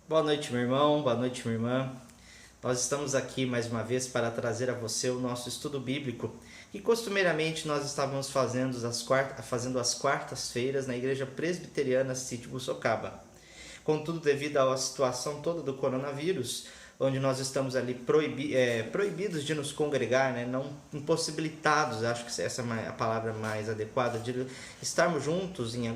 Boa noite, meu irmão, boa noite, minha irmã. Nós estamos aqui mais uma vez para trazer a você o nosso estudo bíblico, que costumeiramente nós estávamos fazendo às quartas-feiras na Igreja Presbiteriana Sítio Buçocaba. Contudo, devido à situação toda do coronavírus, onde nós estamos ali proibidos de nos congregar, né? Não impossibilitados, acho que essa é a palavra mais adequada, de estarmos juntos em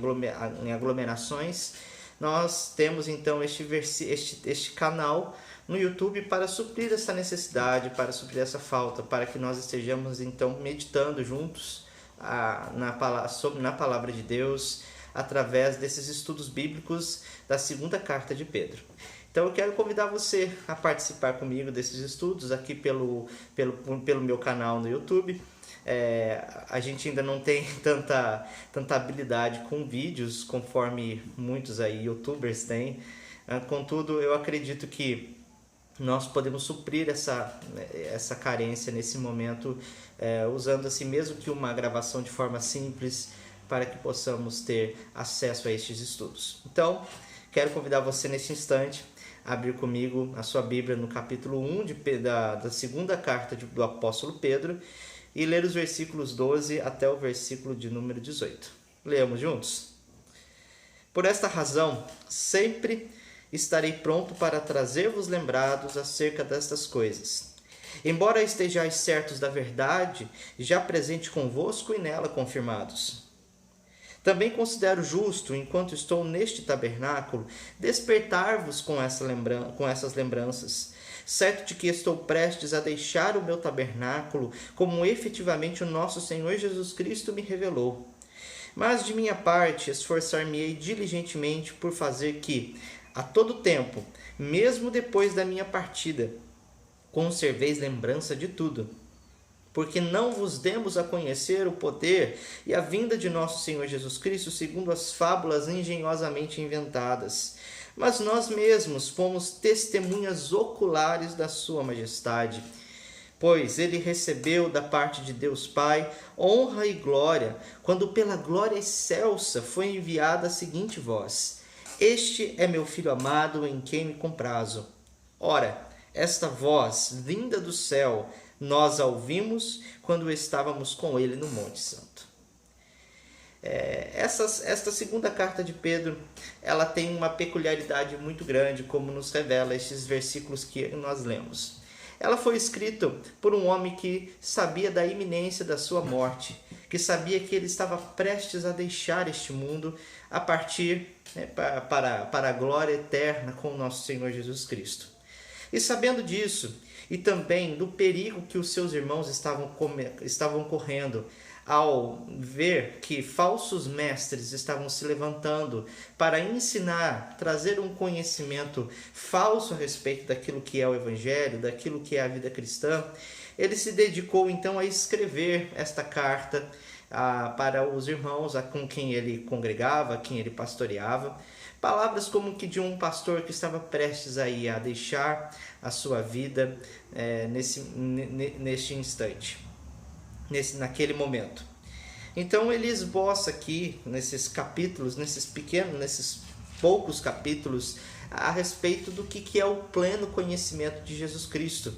aglomerações. Nós temos então este canal no YouTube para suprir essa necessidade, para suprir essa falta, para que nós estejamos então meditando juntos na palavra de Deus, através desses estudos bíblicos da segunda carta de Pedro. Então eu quero convidar você a participar comigo desses estudos aqui pelo meu canal no YouTube. A gente ainda não tem tanta habilidade com vídeos, conforme muitos aí youtubers têm. Contudo, eu acredito que nós podemos suprir essa carência nesse momento, usando assim mesmo que uma gravação de forma simples, para que possamos ter acesso a estes estudos. Então, quero convidar você neste instante a abrir comigo a sua Bíblia no capítulo 1 da segunda carta do apóstolo Pedro e ler os versículos 12 até o versículo de número 18. Leamos juntos? Por esta razão, sempre estarei pronto para trazer-vos lembrados acerca destas coisas. Embora estejais certos da verdade, já presente convosco e nela confirmados. Também considero justo, enquanto estou neste tabernáculo, despertar-vos com essas lembranças, certo de que estou prestes a deixar o meu tabernáculo, como efetivamente o nosso Senhor Jesus Cristo me revelou. Mas de minha parte, esforçar-me-ei diligentemente por fazer que, a todo tempo, mesmo depois da minha partida, conserveis lembrança de tudo. Porque não vos demos a conhecer o poder e a vinda de nosso Senhor Jesus Cristo segundo as fábulas engenhosamente inventadas, mas nós mesmos fomos testemunhas oculares da sua majestade. Pois ele recebeu da parte de Deus Pai honra e glória, quando pela glória excelsa foi enviada a seguinte voz: Este é meu Filho amado, em quem me comprazo. Ora, esta voz, vinda do céu, nós a ouvimos quando estávamos com ele no Monte Santo. Esta segunda carta de Pedro, ela tem uma peculiaridade muito grande, como nos revela estes versículos que nós lemos. Ela foi escrita por um homem que sabia da iminência da sua morte, que sabia que ele estava prestes a deixar este mundo a partir para a glória eterna com o nosso Senhor Jesus Cristo. E sabendo disso, e também do perigo que os seus irmãos estavam correndo ao ver que falsos mestres estavam se levantando para ensinar, trazer um conhecimento falso a respeito daquilo que é o Evangelho, daquilo que é a vida cristã, ele se dedicou então a escrever esta carta para os irmãos com quem ele congregava, quem ele pastoreava. Palavras como que de um pastor que estava prestes a deixar a sua vida neste instante, naquele momento. Então ele esboça aqui nesses capítulos, nesses poucos capítulos, a respeito do que é o pleno conhecimento de Jesus Cristo.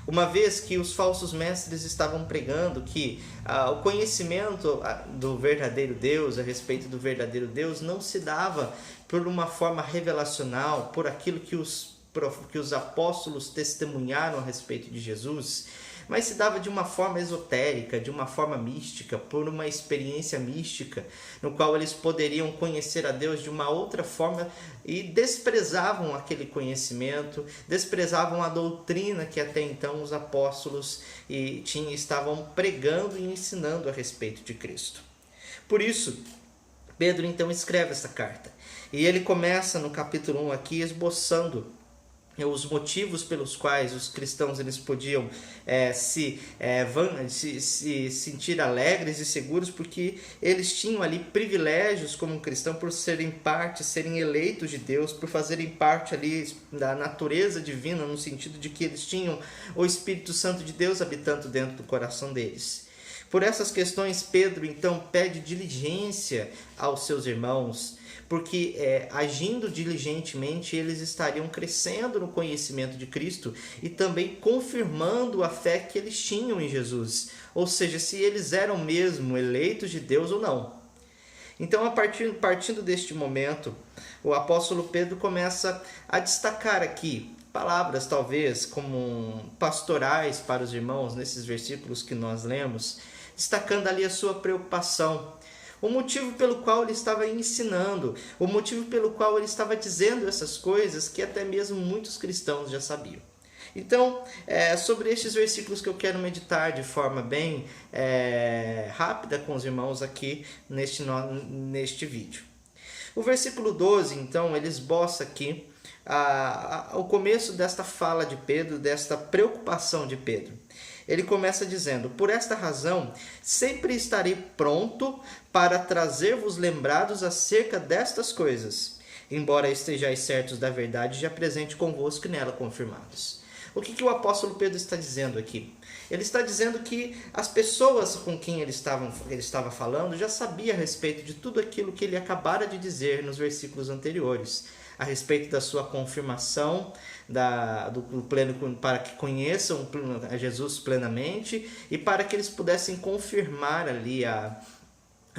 Uma vez que os falsos mestres estavam pregando que o conhecimento do verdadeiro Deus, a respeito do verdadeiro Deus, não se dava por uma forma revelacional, por aquilo que os apóstolos testemunharam a respeito de Jesus, mas se dava de uma forma esotérica, de uma forma mística, por uma experiência mística, no qual eles poderiam conhecer a Deus de uma outra forma e desprezavam aquele conhecimento, desprezavam a doutrina que até então os apóstolos estavam pregando e ensinando a respeito de Cristo. Por isso, Pedro então escreve essa carta, e ele começa no capítulo 1 aqui esboçando os motivos pelos quais os cristãos eles podiam se sentir alegres e seguros, porque eles tinham ali privilégios como cristão por serem eleitos de Deus, por fazerem parte ali da natureza divina, no sentido de que eles tinham o Espírito Santo de Deus habitando dentro do coração deles. Por essas questões, Pedro então pede diligência aos seus irmãos, porque agindo diligentemente eles estariam crescendo no conhecimento de Cristo e também confirmando a fé que eles tinham em Jesus, ou seja, se eles eram mesmo eleitos de Deus ou não. Então, partindo deste momento, o apóstolo Pedro começa a destacar aqui palavras talvez como pastorais para os irmãos nesses versículos que nós lemos, destacando ali a sua preocupação, o motivo pelo qual ele estava ensinando, o motivo pelo qual ele estava dizendo essas coisas que até mesmo muitos cristãos já sabiam. Então, sobre estes versículos que eu quero meditar de forma bem rápida com os irmãos aqui neste vídeo. O versículo 12, então, ele esboça aqui o começo desta fala de Pedro, desta preocupação de Pedro. Ele começa dizendo: por esta razão, sempre estarei pronto para trazer-vos lembrados acerca destas coisas, embora estejais certos da verdade, já presente convosco e nela confirmados. O que o apóstolo Pedro está dizendo aqui? Ele está dizendo que as pessoas com quem ele estava falando já sabiam a respeito de tudo aquilo que ele acabara de dizer nos versículos anteriores, a respeito da sua confirmação, do pleno, para que conheçam a Jesus plenamente e para que eles pudessem confirmar ali a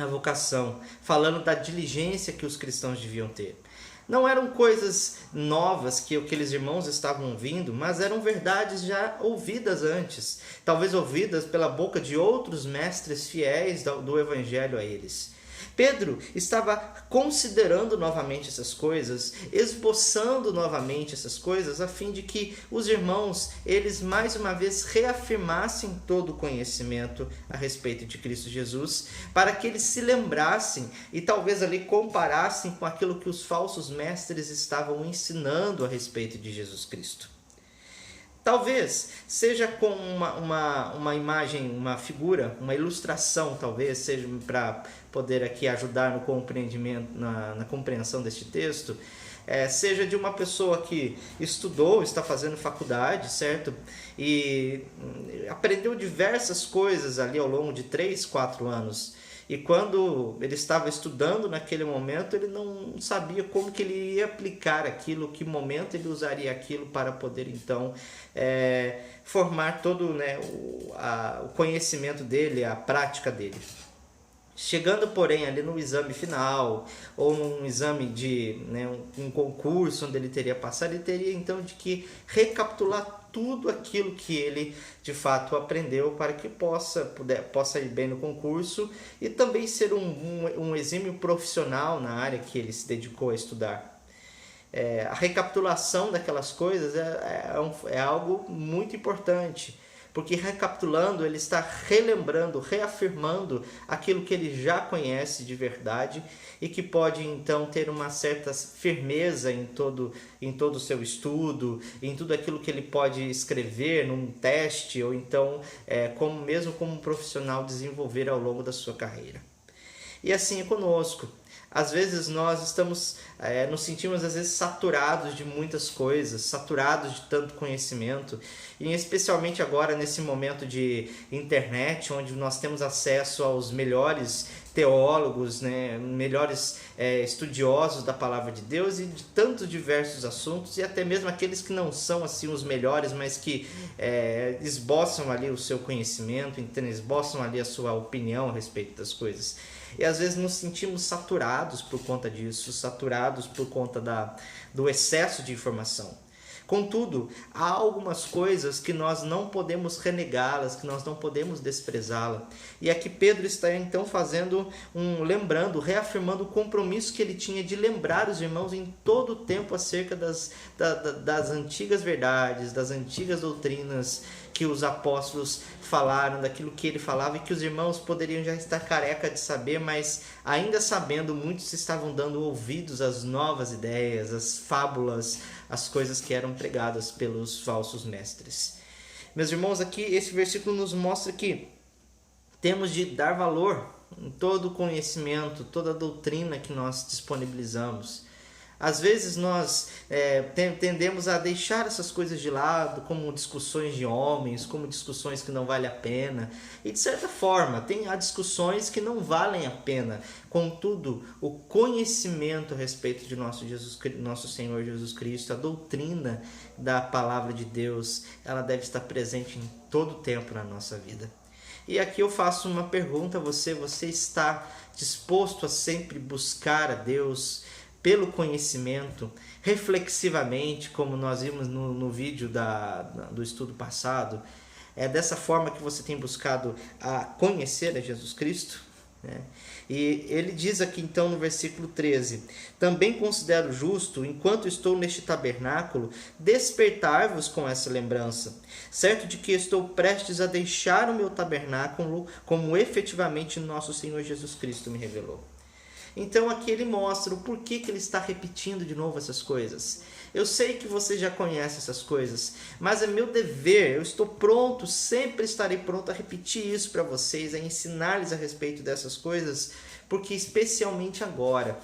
vocação, falando da diligência que os cristãos deviam ter. Não eram coisas novas que aqueles irmãos estavam ouvindo, mas eram verdades já ouvidas antes, talvez ouvidas pela boca de outros mestres fiéis do evangelho a eles. Pedro estava considerando novamente essas coisas, esboçando novamente essas coisas, a fim de que os irmãos, eles mais uma vez reafirmassem todo o conhecimento a respeito de Cristo Jesus, para que eles se lembrassem e talvez ali comparassem com aquilo que os falsos mestres estavam ensinando a respeito de Jesus Cristo. Talvez seja com uma imagem, uma figura, uma ilustração, talvez seja para poder aqui ajudar no compreendimento, na compreensão deste texto, seja de uma pessoa que estudou, está fazendo faculdade, certo? E aprendeu diversas coisas ali ao longo de 3, 4 anos. E quando ele estava estudando naquele momento, ele não sabia como que ele ia aplicar aquilo, que momento ele usaria aquilo para poder então formar todo o conhecimento dele, a prática dele. Chegando, porém, ali no exame final, ou num exame de um concurso onde ele teria passado, ele teria então de que recapitular tudo aquilo que ele de fato aprendeu para que possa ir bem no concurso e também ser um exímio profissional na área que ele se dedicou a estudar. A recapitulação daquelas coisas é algo muito importante, porque recapitulando ele está relembrando, reafirmando aquilo que ele já conhece de verdade e que pode então ter uma certa firmeza em todo o seu estudo, em tudo aquilo que ele pode escrever num teste ou então mesmo como profissional desenvolver ao longo da sua carreira. E assim é conosco. Às vezes nós nos sentimos às vezes saturados de muitas coisas, saturados de tanto conhecimento, e especialmente agora nesse momento de internet, onde nós temos acesso aos melhores teólogos, melhores estudiosos da palavra de Deus e de tantos diversos assuntos, e até mesmo aqueles que não são assim os melhores, mas que esboçam ali o seu conhecimento, esboçam ali a sua opinião a respeito das coisas. E às vezes nos sentimos saturados por conta disso, saturados por conta do excesso de informação. Contudo, há algumas coisas que nós não podemos renegá-las, que nós não podemos desprezá-las. E aqui Pedro está então lembrando, reafirmando o compromisso que ele tinha de lembrar os irmãos em todo o tempo acerca das antigas verdades, das antigas doutrinas que os apóstolos falaram, daquilo que ele falava e que os irmãos poderiam já estar careca de saber, mas ainda sabendo, muitos estavam dando ouvidos às novas ideias, às fábulas, às coisas que eram pregadas pelos falsos mestres. Meus irmãos, aqui esse versículo nos mostra que temos de dar valor em todo o conhecimento, toda a doutrina que nós disponibilizamos. Às vezes nós tendemos a deixar essas coisas de lado, como discussões de homens, como discussões que não valem a pena. E de certa forma, há discussões que não valem a pena. Contudo, o conhecimento a respeito de nosso Senhor Jesus Cristo, a doutrina da palavra de Deus, ela deve estar presente em todo o tempo na nossa vida. E aqui eu faço uma pergunta a você: você está disposto a sempre buscar a Deus pelo conhecimento, reflexivamente, como nós vimos no vídeo do estudo passado? É dessa forma que você tem buscado a conhecer a Jesus Cristo? E ele diz aqui então no versículo 13: também considero justo, enquanto estou neste tabernáculo, despertar-vos com essa lembrança, certo de que estou prestes a deixar o meu tabernáculo, como efetivamente nosso Senhor Jesus Cristo me revelou. Então aqui ele mostra o porquê que ele está repetindo de novo essas coisas. Eu sei que você já conhece essas coisas, mas é meu dever, eu estou pronto, sempre estarei pronto a repetir isso para vocês, a ensinar-lhes a respeito dessas coisas, porque especialmente agora,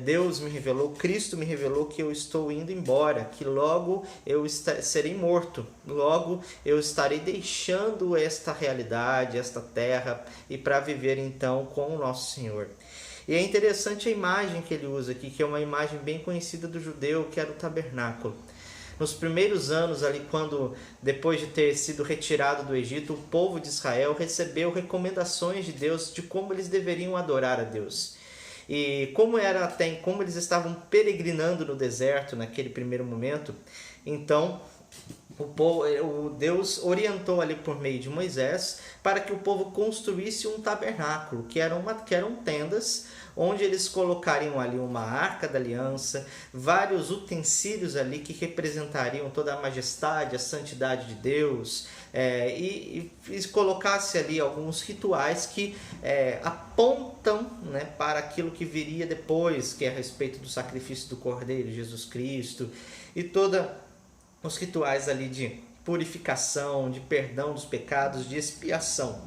Deus me revelou, Cristo me revelou que eu estou indo embora, que logo eu serei morto, logo eu estarei deixando esta realidade, esta terra, e para viver então com o nosso Senhor. E é interessante a imagem que ele usa aqui, que é uma imagem bem conhecida do judeu, que era o tabernáculo. Nos primeiros anos, ali, quando depois de ter sido retirado do Egito, o povo de Israel recebeu recomendações de Deus de como eles deveriam adorar a Deus. E como eles estavam peregrinando no deserto naquele primeiro momento, então Deus orientou ali por meio de Moisés para que o povo construísse um tabernáculo, que eram tendas, onde eles colocariam ali uma arca da aliança, vários utensílios ali que representariam toda a majestade, a santidade de Deus, e colocasse ali alguns rituais que apontam, para aquilo que viria depois, que é a respeito do sacrifício do Cordeiro, Jesus Cristo, e todos os rituais ali de purificação, de perdão dos pecados, de expiação.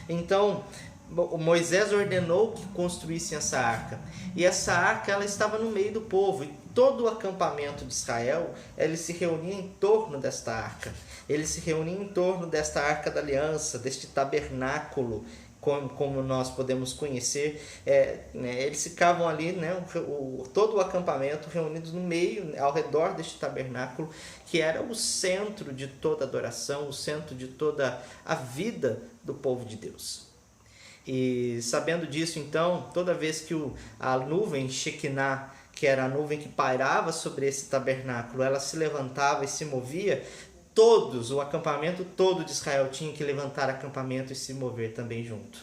Então, Moisés ordenou que construíssem essa arca. E essa arca ela estava no meio do povo. E todo o acampamento de Israel, ele se reunia em torno desta arca. Ele se reunia em torno desta arca da aliança, deste tabernáculo, como nós podemos conhecer. Eles ficavam ali, todo o acampamento reunidos no meio, ao redor deste tabernáculo, que era o centro de toda adoração, o centro de toda a vida do povo de Deus. E sabendo disso, então, toda vez que a nuvem Shekinah, que era a nuvem que pairava sobre esse tabernáculo, ela se levantava e se movia, o acampamento todo de Israel tinha que levantar acampamento e se mover também junto.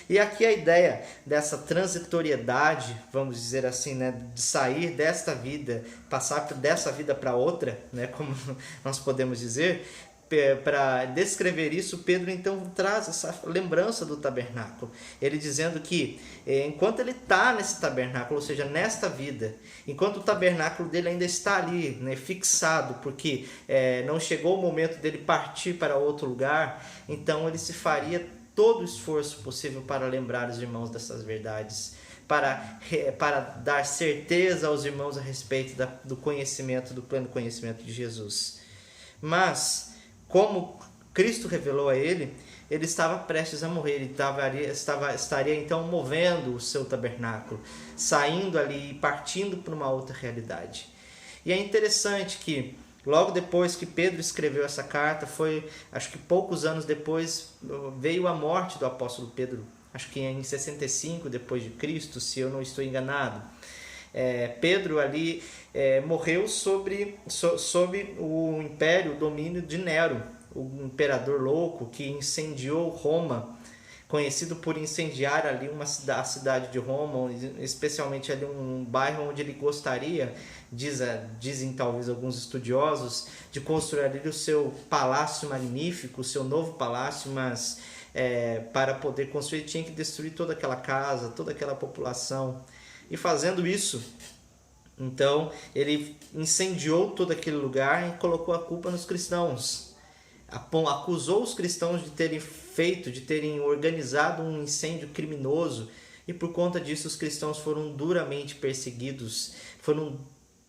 E aqui a ideia dessa transitoriedade, vamos dizer assim, de sair desta vida, passar dessa vida para outra, como nós podemos dizer. Para descrever isso, Pedro então traz essa lembrança do tabernáculo. Ele dizendo que enquanto ele está nesse tabernáculo, ou seja, nesta vida, enquanto o tabernáculo dele ainda está ali, fixado, porque não chegou o momento dele partir para outro lugar, então ele se faria todo o esforço possível para lembrar os irmãos dessas verdades, para dar certeza aos irmãos a respeito do conhecimento, do pleno conhecimento de Jesus. Mas como Cristo revelou a ele estava prestes a morrer, ele estaria então movendo o seu tabernáculo, saindo ali e partindo para uma outra realidade. E é interessante que logo depois que Pedro escreveu essa carta, acho que poucos anos depois, veio a morte do apóstolo Pedro, acho que em 65 depois de Cristo, se eu não estou enganado. Pedro ali morreu sob o império, o domínio de Nero, o imperador louco que incendiou Roma, conhecido por incendiar ali a cidade de Roma, especialmente ali um bairro onde ele gostaria, dizem talvez alguns estudiosos, de construir ali o seu palácio magnífico, o seu novo palácio, mas para poder construir tinha que destruir toda aquela casa, toda aquela população. E fazendo isso, então, ele incendiou todo aquele lugar e colocou a culpa nos cristãos. Acusou os cristãos de terem organizado um incêndio criminoso E por conta disso os cristãos foram duramente perseguidos, foram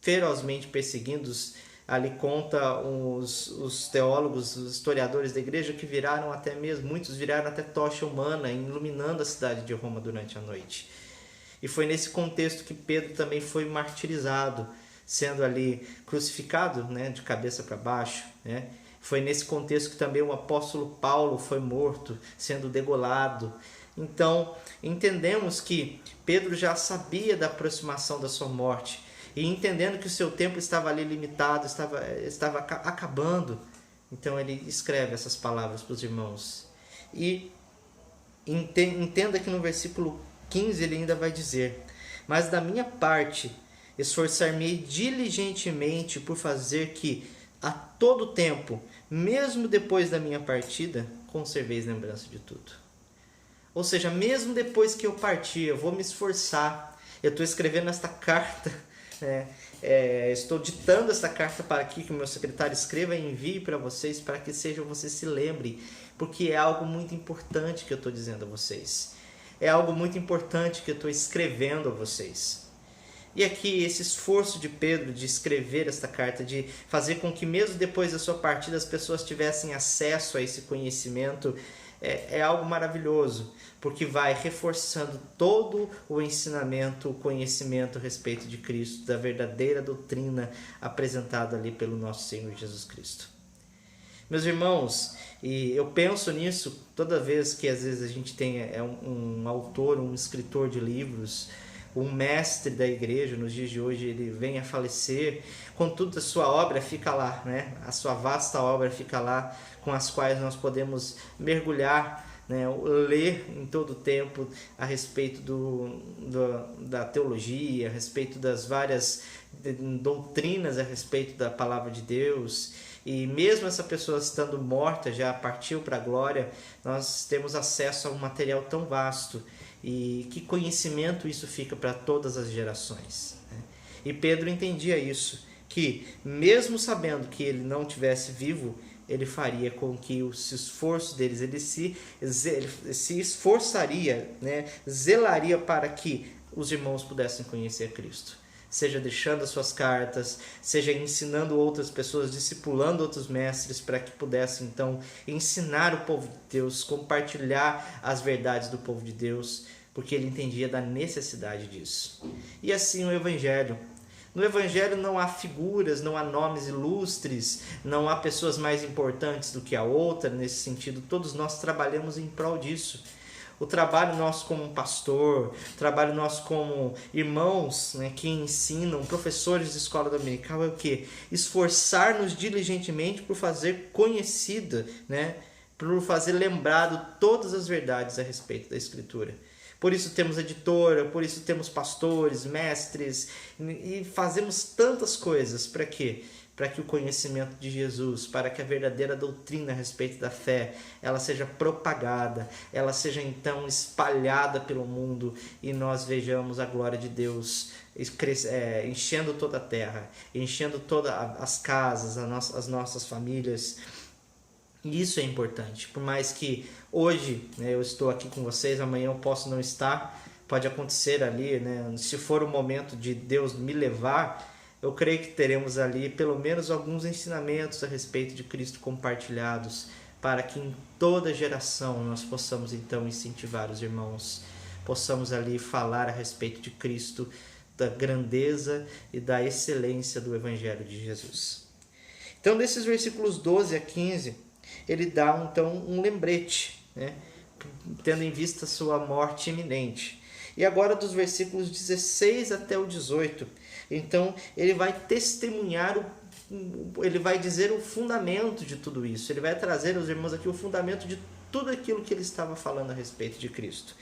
ferozmente perseguidos. Ali conta os teólogos, os historiadores da igreja que viraram até mesmo, muitos viraram até tocha humana, iluminando a cidade de Roma durante a noite. E foi nesse contexto que Pedro também foi martirizado, sendo ali crucificado, né, de cabeça para baixo, né? Foi nesse contexto que também o apóstolo Paulo foi morto, sendo degolado. Então, entendemos que Pedro já sabia da aproximação da sua morte, e entendendo que o seu tempo estava ali limitado, estava acabando, então ele escreve essas palavras para os irmãos. E entenda que no versículo 15 ele ainda vai dizer: mas da minha parte esforçar-me diligentemente por fazer que a todo tempo, mesmo depois da minha partida, conserveis lembrança de tudo. Ou seja, mesmo depois que eu partir, eu vou me esforçar. Eu estou escrevendo esta carta, estou ditando esta carta para aqui que o meu secretário escreva e envie para vocês, para que vocês se lembrem, porque é algo muito importante que eu estou dizendo a vocês. É algo muito importante que eu estou escrevendo a vocês. E aqui esse esforço de Pedro de escrever esta carta, de fazer com que mesmo depois da sua partida as pessoas tivessem acesso a esse conhecimento, é algo maravilhoso, porque vai reforçando todo o ensinamento, o conhecimento a respeito de Cristo, da verdadeira doutrina apresentada ali pelo nosso Senhor Jesus Cristo. Meus irmãos, e eu penso nisso toda vez que às vezes a gente tem um autor, um escritor de livros, um mestre da igreja, nos dias de hoje ele vem a falecer, contudo a sua obra fica lá, né? A sua vasta obra fica lá, com as quais nós podemos mergulhar, né? Ler em todo o tempo a respeito da teologia, a respeito das várias doutrinas a respeito da palavra de Deus. E mesmo essa pessoa estando morta, já partiu para a glória, nós temos acesso a um material tão vasto. E que conhecimento isso fica para todas as gerações, né? E Pedro entendia isso, que mesmo sabendo que ele não estivesse vivo, ele faria com que os esforços deles, ele se esforçaria, né? Zelaria para que os irmãos pudessem conhecer Cristo. Seja deixando as suas cartas, seja ensinando outras pessoas, discipulando outros mestres para que pudessem então ensinar o povo de Deus, compartilhar as verdades do povo de Deus, porque ele entendia da necessidade disso. E assim o Evangelho. No Evangelho não há figuras, não há nomes ilustres, não há pessoas mais importantes do que a outra, nesse sentido, todos nós trabalhamos em prol disso. O trabalho nosso como pastor, o trabalho nosso como irmãos, né, que ensinam, professores de escola dominical, é o quê? Esforçar-nos diligentemente por fazer conhecida, né, por fazer lembrado todas as verdades a respeito da Escritura. Por isso temos editora, por isso temos pastores, mestres, e fazemos tantas coisas. Para quê? Para que o conhecimento de Jesus, para que a verdadeira doutrina a respeito da fé, ela seja propagada, ela seja então espalhada pelo mundo e nós vejamos a glória de Deus enchendo toda a terra, enchendo todas as casas, as nossas famílias. E isso é importante, por mais que hoje, né, eu estou aqui com vocês, amanhã eu posso não estar, pode acontecer ali, né, se for o momento de Deus me levar, eu creio que teremos ali pelo menos alguns ensinamentos a respeito de Cristo compartilhados, para que em toda geração nós possamos então incentivar os irmãos, possamos ali falar a respeito de Cristo, da grandeza e da excelência do Evangelho de Jesus. Então, desses versículos 12 a 15, ele dá então um lembrete, né, tendo em vista sua morte iminente. E agora dos versículos 16 até o 18, então ele vai testemunhar, ele vai dizer o fundamento de tudo isso, ele vai trazer aos irmãos aqui o fundamento de tudo aquilo que ele estava falando a respeito de Cristo.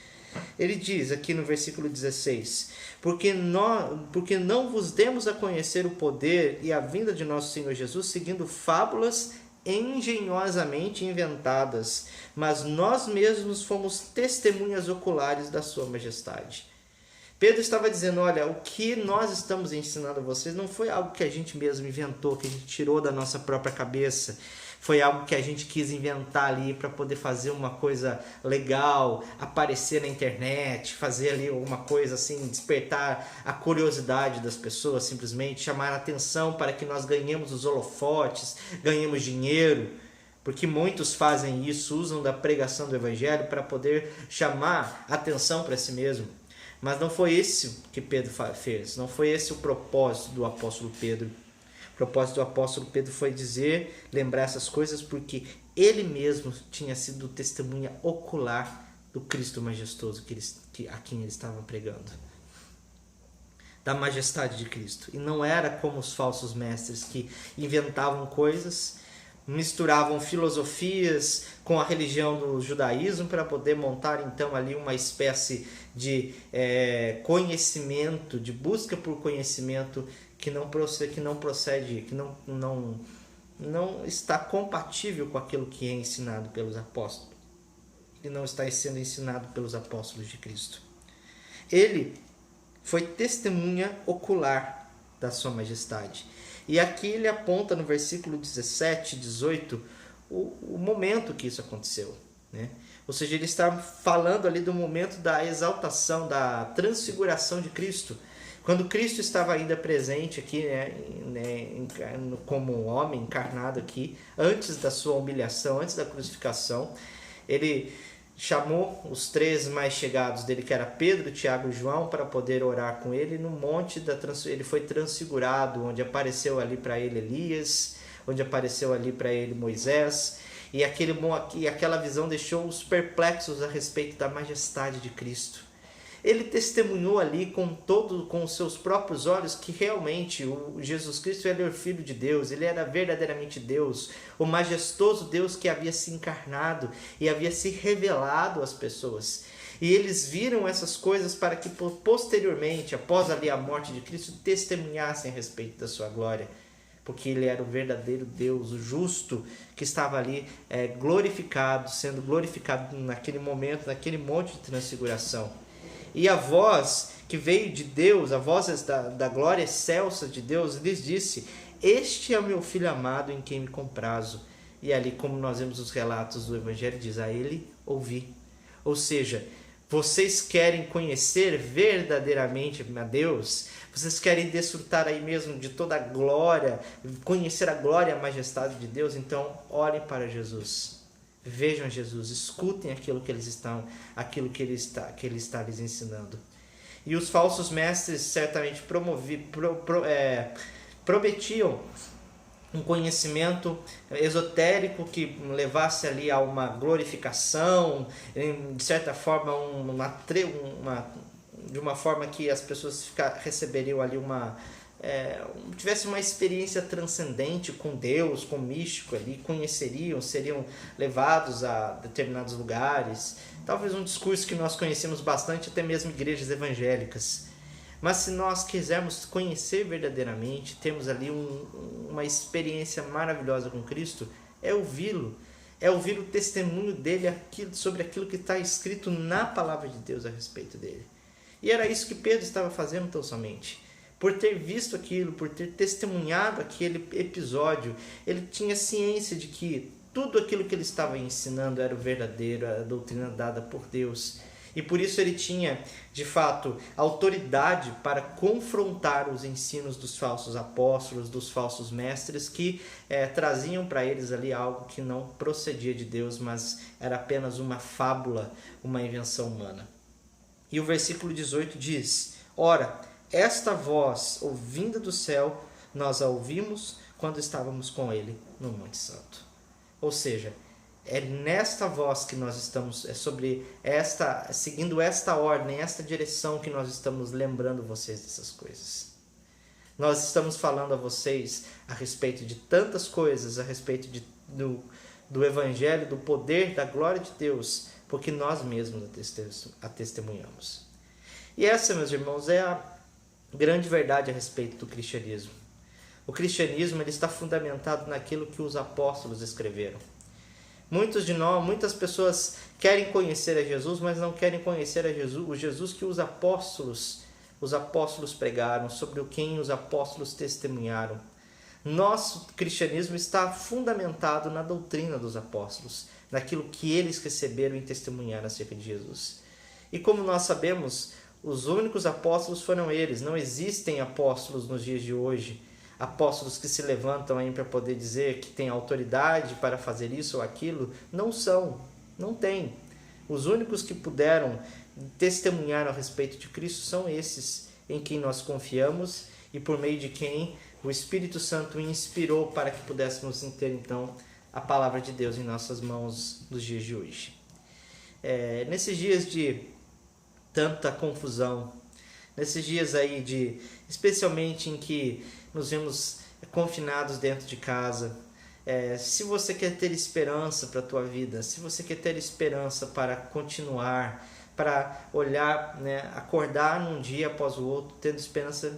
Ele diz aqui no versículo 16, porque não vos demos a conhecer o poder e a vinda de nosso Senhor Jesus seguindo fábulas engenhosamente inventadas, mas nós mesmos fomos testemunhas oculares da sua majestade. Pedro estava dizendo, olha, o que nós estamos ensinando a vocês não foi algo que a gente mesmo inventou, que a gente tirou da nossa própria cabeça, Foi algo que a gente quis inventar ali para poder fazer uma coisa legal, aparecer na internet, fazer ali alguma coisa assim, despertar a curiosidade das pessoas, simplesmente chamar a atenção para que nós ganhemos os holofotes, ganhemos dinheiro. Porque muitos fazem isso, usam da pregação do evangelho para poder chamar atenção para si mesmo. Mas não foi esse que Pedro fez, não foi esse o propósito do apóstolo Pedro. O propósito do apóstolo Pedro foi lembrar essas coisas, porque ele mesmo tinha sido testemunha ocular do Cristo majestoso a quem ele estava pregando. Da majestade de Cristo. E não era como os falsos mestres que inventavam coisas, misturavam filosofias com a religião do judaísmo para poder montar então ali uma espécie de conhecimento, de busca por conhecimento que não está compatível com aquilo que é ensinado pelos apóstolos, que não está sendo ensinado pelos apóstolos de Cristo. Ele foi testemunha ocular da sua majestade. E aqui ele aponta no versículo 17 e 18 o momento que isso aconteceu, né? Ou seja, ele está falando ali do momento da exaltação, da transfiguração de Cristo. Quando Cristo estava ainda presente aqui, como um homem encarnado aqui, antes da sua humilhação, antes da crucificação, ele chamou os 3 mais chegados dele, que era Pedro, Tiago e João, para poder orar com ele no monte ele foi transfigurado, onde apareceu ali para ele Elias, onde apareceu ali para ele Moisés, e aquela visão deixou-os perplexos a respeito da majestade de Cristo. Ele testemunhou ali com os seus próprios olhos que realmente o Jesus Cristo era o Filho de Deus, ele era verdadeiramente Deus, o majestoso Deus que havia se encarnado e havia se revelado às pessoas. E eles viram essas coisas para que posteriormente, após ali a morte de Cristo, testemunhassem a respeito da sua glória. Porque ele era o verdadeiro Deus, o justo, que estava ali sendo glorificado naquele momento, naquele monte de transfiguração. E a voz que veio de Deus, a voz da glória excelsa de Deus, lhes disse: este é o meu filho amado em quem me comprazo. E ali, como nós vemos os relatos do Evangelho, diz: a ele ouvi. Ou seja, vocês querem conhecer verdadeiramente a Deus? Vocês querem desfrutar aí mesmo de toda a glória, conhecer a glória e a majestade de Deus? Então, olhem para Jesus. Vejam Jesus, escutem aquilo que ele está lhes ensinando. E os falsos mestres certamente prometiam um conhecimento esotérico que levasse ali a uma glorificação, de certa forma de uma forma que as pessoas receberiam ali tivesse uma experiência transcendente com Deus, com o místico ali, seriam levados a determinados lugares, talvez um discurso que nós conhecemos bastante, até mesmo igrejas evangélicas. Mas se nós quisermos conhecer verdadeiramente, temos ali uma experiência maravilhosa com Cristo, é ouvi-lo o testemunho dele sobre aquilo que está escrito na palavra de Deus a respeito dele. E era isso que Pedro estava fazendo tão somente. Por ter visto aquilo, por ter testemunhado aquele episódio, ele tinha ciência de que tudo aquilo que ele estava ensinando era o verdadeiro, a doutrina dada por Deus. E por isso ele tinha, de fato, autoridade para confrontar os ensinos dos falsos apóstolos, dos falsos mestres, que traziam para eles ali algo que não procedia de Deus, mas era apenas uma fábula, uma invenção humana. E o versículo 18 diz: ora, esta voz, ouvinda do céu, nós a ouvimos quando estávamos com ele no Monte Santo. Ou seja, é nesta voz que nós estamos, seguindo esta ordem, esta direção que nós estamos lembrando vocês dessas coisas. Nós estamos falando a vocês a respeito de tantas coisas, a respeito do Evangelho, do poder, da glória de Deus, porque nós mesmos a testemunhamos. E essa, meus irmãos, é a grande verdade a respeito do cristianismo. O cristianismo ele está fundamentado naquilo que os apóstolos escreveram. Muitas pessoas querem conhecer a Jesus, mas não querem conhecer o Jesus que os apóstolos pregaram, sobre quem os apóstolos testemunharam. Nosso cristianismo está fundamentado na doutrina dos apóstolos, naquilo que eles receberam e testemunharam acerca de Jesus. E como nós sabemos, os únicos apóstolos foram eles. Não existem apóstolos nos dias de hoje, apóstolos que se levantam aí para poder dizer que tem autoridade para fazer isso ou aquilo. Não são, não tem. Os únicos que puderam testemunhar a respeito de Cristo são esses em quem nós confiamos e por meio de quem o Espírito Santo inspirou para que pudéssemos ter então a palavra de Deus em nossas mãos nos dias de hoje. Nesses dias de tanta confusão, nesses dias aí especialmente em que nos vemos confinados dentro de casa, se você quer ter esperança para a tua vida, se você quer ter esperança para continuar, para olhar, acordar num dia após o outro, tendo esperança,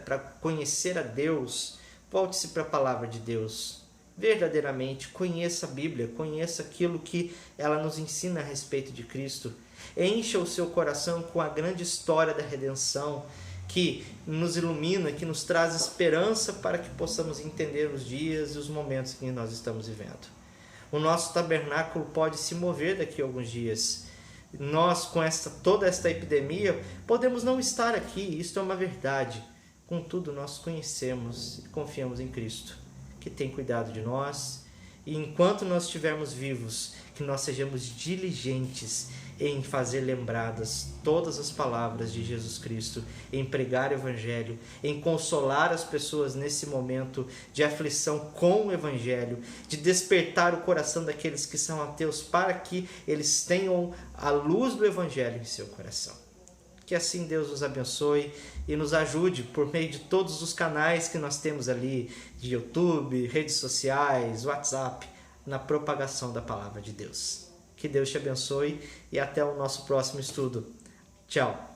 para conhecer a Deus, volte-se para a palavra de Deus. Verdadeiramente, conheça a Bíblia, conheça aquilo que ela nos ensina a respeito de Cristo. Encha o seu coração com a grande história da redenção, que nos ilumina, que nos traz esperança para que possamos entender os dias e os momentos que nós estamos vivendo. O nosso tabernáculo pode se mover daqui a alguns dias. Nós, com toda esta epidemia, podemos não estar aqui, isto é uma verdade. Contudo, nós conhecemos e confiamos em Cristo, que tem cuidado de nós. E enquanto nós estivermos vivos, que nós sejamos diligentes em fazer lembradas todas as palavras de Jesus Cristo, em pregar o Evangelho, em consolar as pessoas nesse momento de aflição com o Evangelho, de despertar o coração daqueles que são ateus para que eles tenham a luz do Evangelho em seu coração. Que assim Deus nos abençoe e nos ajude por meio de todos os canais que nós temos ali, de YouTube, redes sociais, WhatsApp, na propagação da palavra de Deus. Que Deus te abençoe e até o nosso próximo estudo. Tchau!